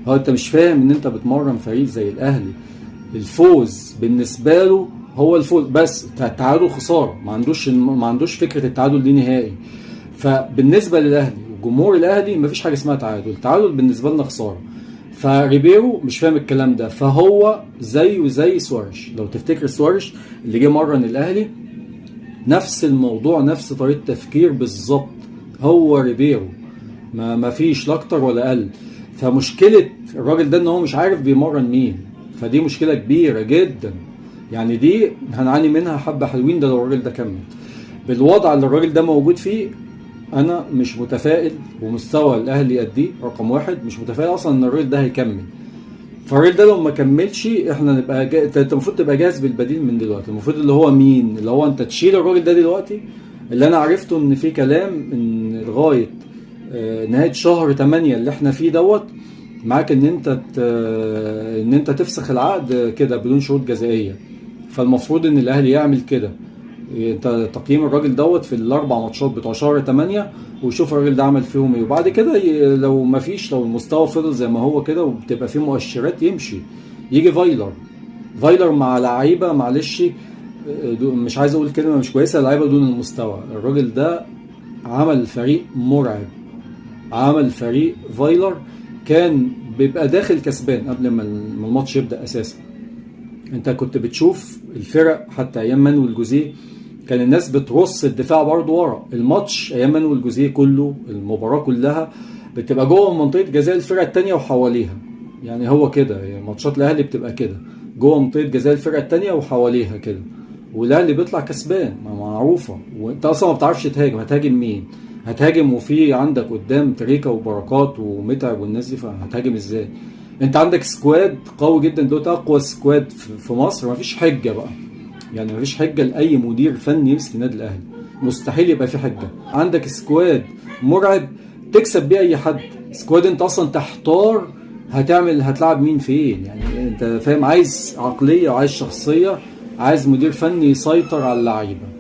هو انت مش فاهم ان انت بتمرن فريق زي الاهلي، الفوز بالنسبه له هو الفوز بس، التعادل خساره، ما عندوش فكره التعادل دي نهائي. فبالنسبه للاهلي وجمهور الاهلي مفيش حاجه اسمها تعادل، التعادل بالنسبه لنا خساره. فريبيرو مش فاهم الكلام ده، فهو زيه زي سوارش. لو تفتكر سوارش اللي جه مرن الاهلي، نفس الموضوع، نفس طريقه تفكير بالظبط، هو ريبيرو ما فيش لا اكتر ولا اقل. فمشكله الراجل ده ان هو مش عارف بيمرن مين، فدي مشكله كبيره جدا. يعني دي هنعاني منها حبه حلوين ده لو الراجل ده كمل بالوضع اللي الراجل ده موجود فيه. انا مش متفائل بمستوى الاهلي قد ايه، رقم واحد مش متفائل اصلا ان الراجل ده هيكمل. فالراجل ده لو ما كملش احنا نبقى انت المفروض تبقى جاهز بالبديل من دلوقتي. المفروض اللي هو مين، اللي هو انت تشيل الراجل ده دلوقتي. اللي انا عرفته ان في كلام ان لغايه نهايه شهر 8 اللي احنا فيه دوت معاك ان انت تفسخ العقد كده بدون شروط جزائيه. فالمفروض ان الاهلي يعمل كده، انت تقييم الراجل دوت في الاربع ماتشات بتوع شهر 8 ويشوف الراجل ده عمل فيهم ايه، وبعد كده لو ما فيش، لو المستوى فضل زي ما هو كده وبتبقى فيه مؤشرات يمشي. يجي فايلر مع لعيبه معلش، مش عايز اقول كلمه مش كويسه، لعيبه دون المستوى. الراجل ده عمل فريق مرعب، عمل فريق. فايلر كان بيبقى داخل كسبان قبل ما الماتش يبدا اساسا. انت كنت بتشوف الفرق حتى ايام مانويل جوزيه، كان الناس بترص الدفاع برضه ورا الماتش. ايام مانويل جوزيه كله، المباراه كلها بتبقى جوه منطقه جزاء الفرقه الثانيه وحواليها. يعني هو كده، يعني ماتشات الاهلي بتبقى كده، جوه منطقه جزاء الفرقه الثانيه وحواليها كده، والاهلي بيطلع كسبان، معروفه. وانت اصلا ما بتعرفش تهاجم، هتهاجم مين؟ هتهاجم وفي عندك قدام تريكا وبركات ومتعب والناس دي، فهتهاجم ازاي؟ انت عندك سكواد قوي جدا، دوت اقوى سكواد في مصر. مفيش حجه بقى، يعني مفيش حجه لاي مدير فني يمسك النادي الاهلي، مستحيل يبقى في حجه. عندك سكواد مرعب تكسب بيه اي حد، سكواد انت اصلا تحتار هتلعب مين فين. يعني انت فاهم، عايز عقليه وعايز شخصيه، عايز مدير فني يسيطر على اللعيبه.